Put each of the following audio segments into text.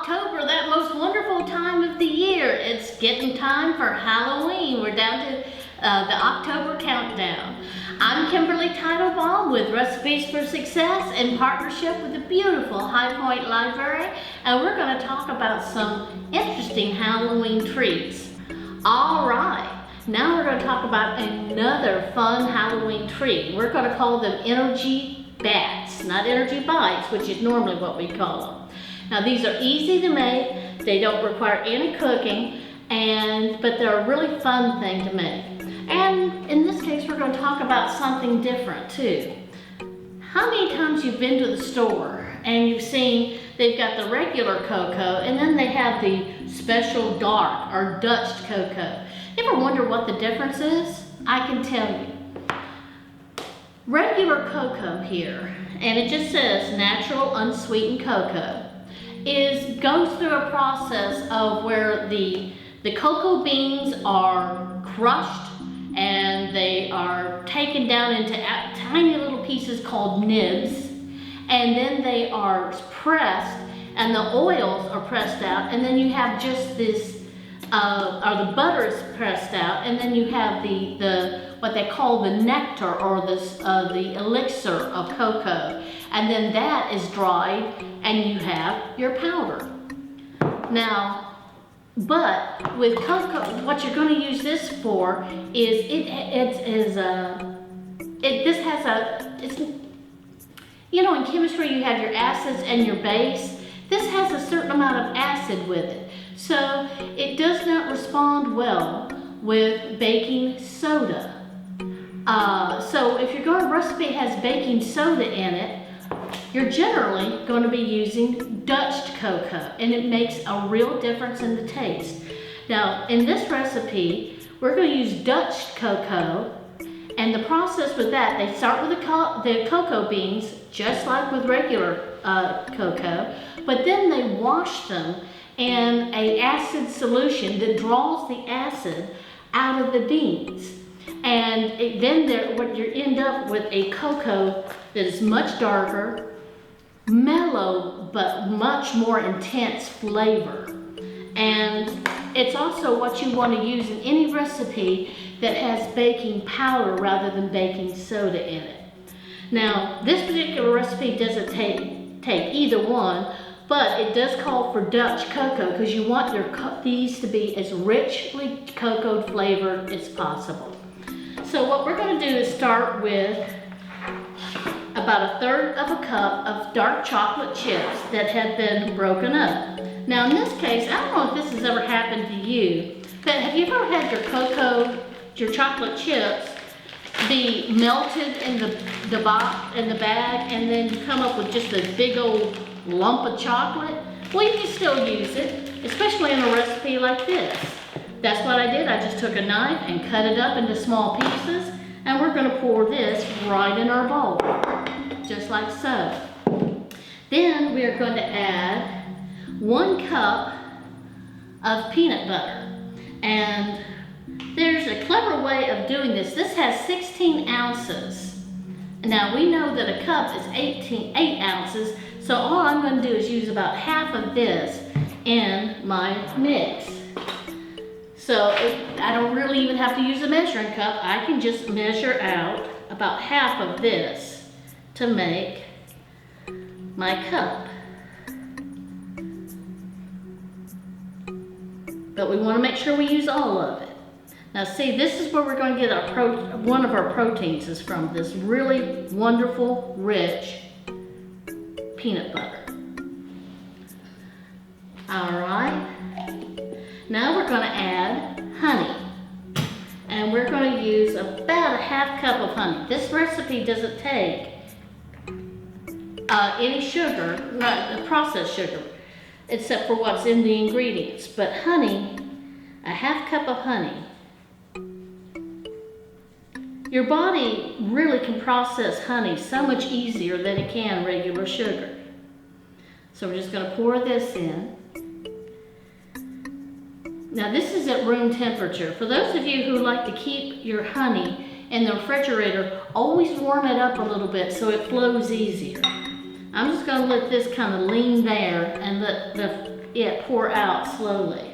October, that most wonderful time of the year. It's getting time for Halloween. We're down to the October countdown. I'm Kimberly Teitelbaum with Recipes for Success in partnership with the beautiful High Point Library, and we're going to talk about some interesting Halloween treats. All right, now we're going to talk about another fun Halloween treat. We're going to call them energy bats, not energy bites, which is normally what we call them. Now these are easy to make, they don't require any cooking, but they're a really fun thing to make. And in this case, we're going to talk about something different too. How many times you've been to the store and you've seen they've got the regular cocoa and then they have the special dark or Dutch cocoa? You ever wonder what the difference is? I can tell you. Regular cocoa here, and it just says natural unsweetened cocoa, goes through a process of where the cocoa beans are crushed and they are taken down into tiny little pieces called nibs, and then they are pressed and the oils are pressed out, and then you have just this, or the butter is pressed out, and then you have the what they call the nectar or the elixir of cocoa, and then that is dried and you have your powder. Now, but with cocoa, what you're going to use this for is in chemistry you have your acids and your base. This has a certain amount of acid with it, so it does not respond well with baking soda. So if your recipe has baking soda in it, you're generally going to be using Dutch cocoa, and it makes a real difference in the taste. Now, in this recipe, we're going to use Dutch cocoa, and the process with that, they start with the cocoa beans, just like with regular cocoa, but then they wash them in an acid solution that draws the acid out of the beans. And then what you end up with a cocoa that is much darker, mellow, but much more intense flavor. And it's also what you want to use in any recipe that has baking powder rather than baking soda in it. Now, this particular recipe doesn't take either one, but it does call for Dutch cocoa because you want these to be as richly cocoa flavored as possible. So what we're going to do is start with about 1/3 of a cup of dark chocolate chips that have been broken up. Now in this case, I don't know if this has ever happened to you, but have you ever had your chocolate chips be melted in the bag, and then you come up with just a big old lump of chocolate? Well, you can still use it, especially in a recipe like this. That's what I did. I just took a knife and cut it up into small pieces, and we're going to pour this right in our bowl, just like so. Then we are going to add 1 cup of peanut butter, and there's a clever way of doing this. This has 16 ounces. Now we know that a cup is 8 ounces, so all I'm going to do is use about half of this in my mix. So I don't really even have to use a measuring cup. I can just measure out about half of this to make my cup. But we want to make sure we use all of it. Now see, this is where we're going to get one of our proteins is from, this really wonderful, rich peanut butter. All right. Now we're going to add honey, and we're going to use about 1/2 cup of honey. This recipe doesn't take any sugar, not processed sugar, except for what's in the ingredients. But honey, 1/2 cup of honey. Your body really can process honey so much easier than it can regular sugar. So we're just going to pour this in. Now this is at room temperature. For those of you who like to keep your honey in the refrigerator, always warm it up a little bit so it flows easier. I'm just going to let this kind of lean there and let the it pour out slowly.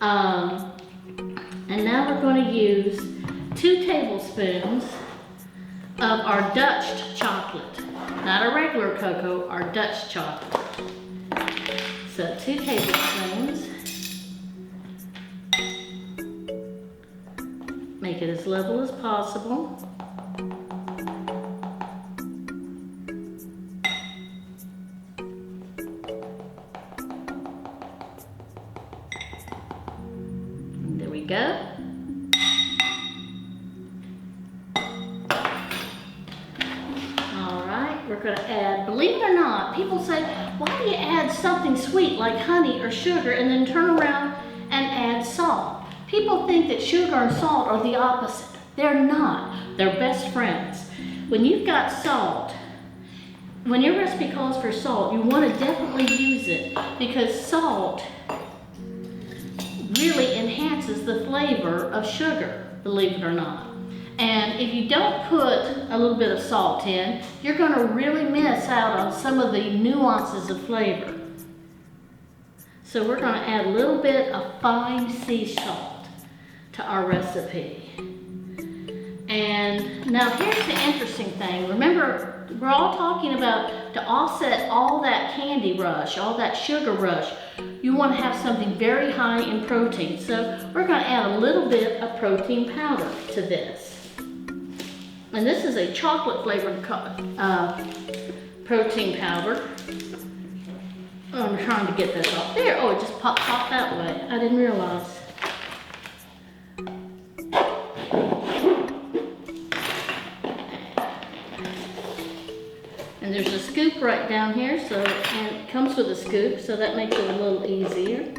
And now we're going to use 2 tablespoons of our Dutch chocolate. Not a regular cocoa, our Dutch chocolate. So 2 tablespoons. Make it as level as possible. And there we go. We're going to add, believe it or not, people say, why do you add something sweet like honey or sugar and then turn around and add salt? People think that sugar and salt are the opposite. They're not. They're best friends. When you've got salt, when your recipe calls for salt, you want to definitely use it because salt really enhances the flavor of sugar, believe it or not. And if you don't put a little bit of salt in, you're going to really miss out on some of the nuances of flavor. So we're going to add a little bit of fine sea salt to our recipe. And now here's the interesting thing. Remember, we're all talking about to offset all that candy rush, all that sugar rush, you want to have something very high in protein. So we're going to add a little bit of protein powder to this. And this is a chocolate flavored protein powder. I'm trying to get this off there. Oh, it just popped that way. I didn't realize. And there's a scoop right down here, so, and it comes with a scoop, so that makes it a little easier.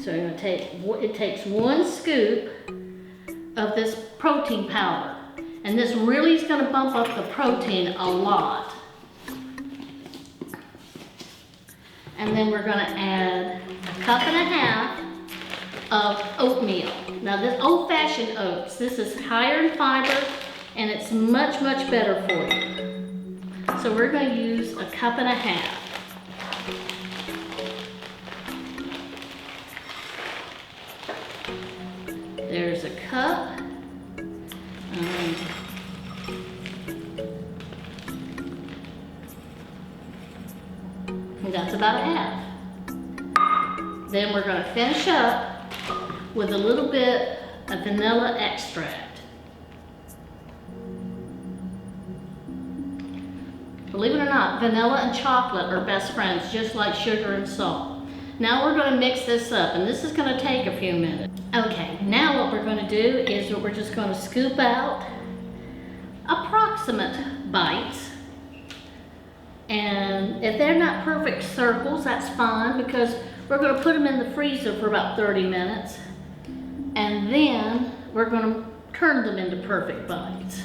So you're going to take, it takes 1 scoop of this protein powder. And this really is going to bump up the protein a lot. And then we're going to add 1.5 cups of oatmeal. Now this old-fashioned oats, this is higher in fiber and it's much, much better for you. So we're going to use 1.5 cups. There's a cup. And that's about 1/2. Then we're going to finish up with a little bit of vanilla extract. Believe it or not, vanilla and chocolate are best friends, just like sugar and salt. Now we're going to mix this up, and this is going to take a few minutes. Okay, now what we're going to do is we're just going to scoop out approximate bites. And if they're not perfect circles, that's fine, because we're going to put them in the freezer for about 30 minutes. And then we're going to turn them into perfect bites.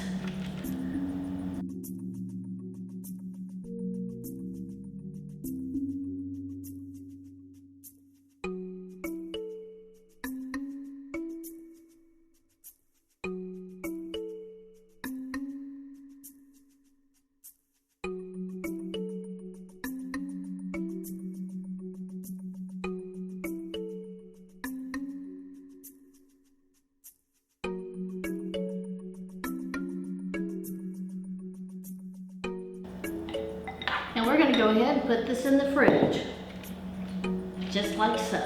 And we're going to go ahead and put this in the fridge, just like so.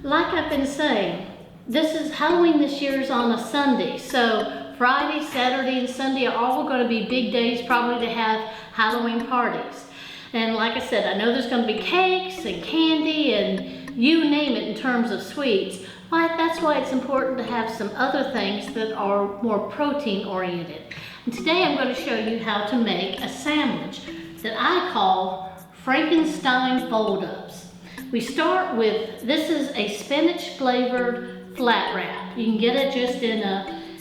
Like I've been saying, this is Halloween this year is on a Sunday, so Friday, Saturday, and Sunday are all going to be big days probably to have Halloween parties. And like I said, I know there's going to be cakes and candy and you name it in terms of sweets. But that's why it's important to have some other things that are more protein oriented. And today I'm going to show you how to make a sandwich that I call Frankenstein Fold Ups. We start with, this is a spinach flavored flat wrap. You can get it just in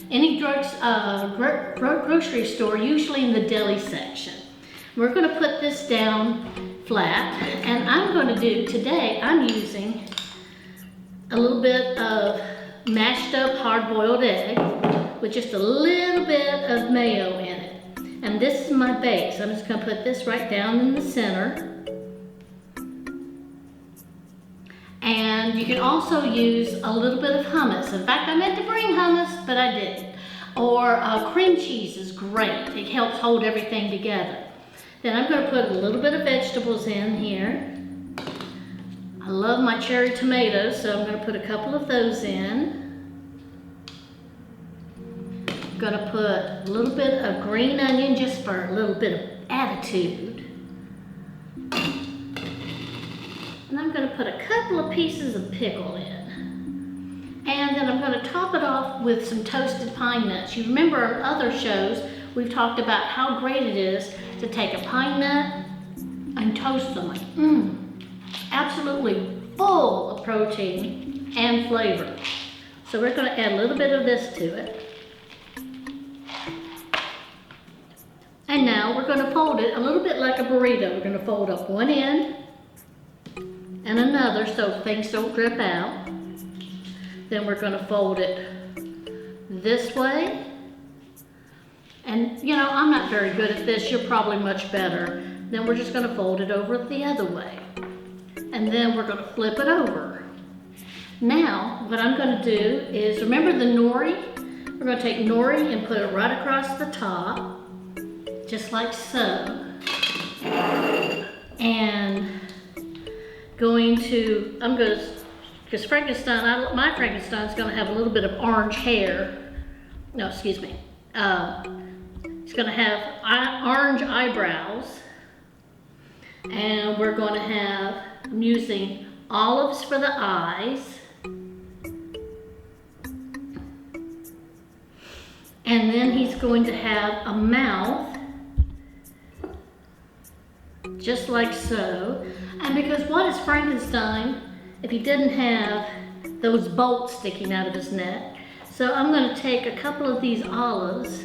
any grocery store, usually in the deli section. We're going to put this down flat, and I'm going to do, today I'm using a little bit of mashed up hard-boiled egg. with just a little bit of mayo in it. And this is my base. I'm just going to put this right down in the center. And you can also use a little bit of hummus. In fact, I meant to bring hummus, but I didn't. Or cream cheese is great. It helps hold everything together. Then I'm going to put a little bit of vegetables in here. I love my cherry tomatoes, so I'm going to put a couple of those in. I'm going to put a little bit of green onion just for a little bit of attitude. And I'm going to put a couple of pieces of pickle in. And then I'm going to top it off with some toasted pine nuts. You remember on other shows, we've talked about how great it is to take a pine nut and toast them. Absolutely full of protein and flavor. So we're going to add a little bit of this to it. And now we're going to fold it a little bit like a burrito. We're going to fold up one end and another so things don't drip out. Then we're going to fold it this way. And you know, I'm not very good at this. You're probably much better. Then we're just going to fold it over the other way. And then we're going to flip it over. Now, what I'm going to do is, remember the nori? We're going to take nori and put it right across the top, just like so. And because Frankenstein, my Frankenstein's going to have a little bit of orange hair. No, excuse me. He's going to have orange eyebrows. And we're going to have, I'm using olives for the eyes. And then he's going to have a mouth, just like so. And because what is Frankenstein if he didn't have those bolts sticking out of his neck? So I'm going to take a couple of these olives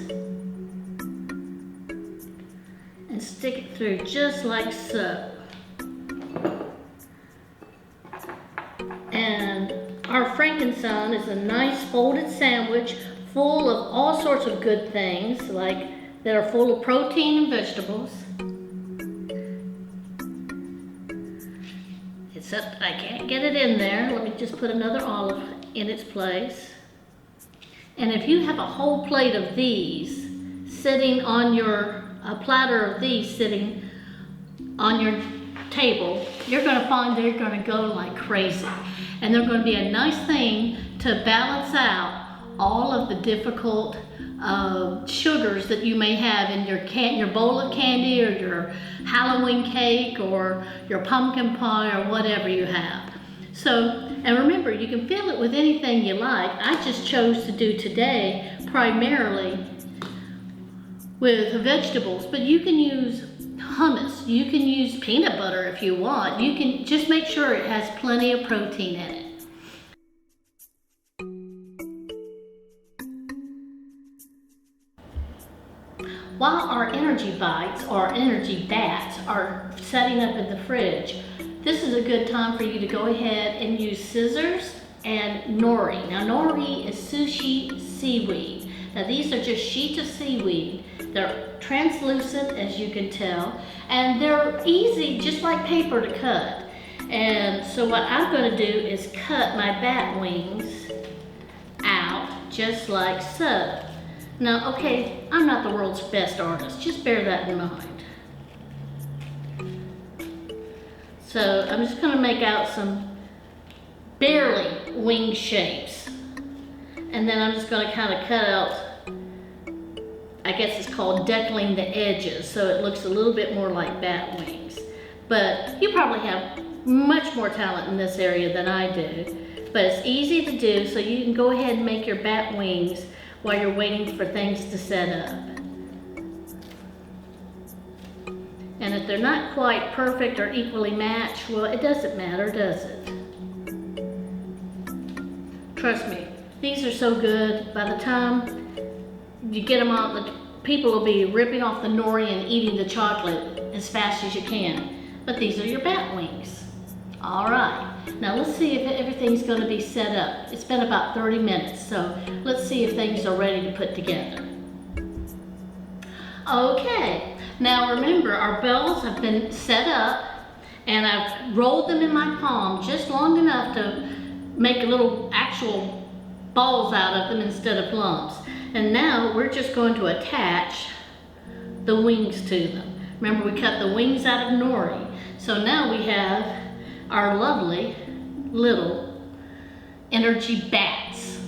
and stick it through just like so. And our Frankenstein is a nice folded sandwich full of all sorts of good things, like that are full of protein and vegetables. Except I can't get it in there. Let me just put another olive in its place. And if you have a whole plate of these sitting on a platter of these sitting on your table, you're going to find they're going to go like crazy. And they're going to be a nice thing to balance out all of the difficult sugars that you may have in your bowl of candy, or your Halloween cake, or your pumpkin pie, or whatever you have. So, and remember, you can fill it with anything you like. I just chose to do today primarily with vegetables, but you can use hummus, you can use peanut butter if you want. You can just make sure it has plenty of protein in it. While our energy bites or energy bats are setting up in the fridge, this is a good time for you to go ahead and use scissors and nori. Now nori is sushi seaweed. Now these are just sheets of seaweed. They're translucent, as you can tell, and they're easy, just like paper, to cut. And so what I'm going to do is cut my bat wings out just like so. Now, okay, I'm not the world's best artist, just bear that in mind. So I'm just going to make out some barely wing shapes. And then I'm just going to kind of cut out, I guess it's called deckling the edges, so it looks a little bit more like bat wings. But you probably have much more talent in this area than I do. But it's easy to do, so you can go ahead and make your bat wings while you're waiting for things to set up. And if they're not quite perfect or equally matched, well, it doesn't matter, does it? Trust me, these are so good. By the time you get them out, the people will be ripping off the nori and eating the chocolate as fast as you can. But these are your bat wings. All right, now let's see if everything's going to be set up. It's been about 30 minutes, so let's see if things are ready to put together. Okay, now remember our bells have been set up and I've rolled them in my palm just long enough to make little actual balls out of them instead of lumps. And now we're just going to attach the wings to them. Remember, we cut the wings out of nori. So now we have our lovely little energy bats.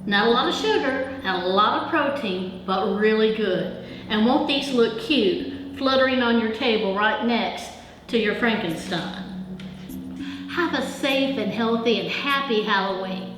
Not a lot of sugar and a lot of protein, but really good. And won't these look cute fluttering on your table right next to your Frankenstein? Have a safe and healthy and happy Halloween.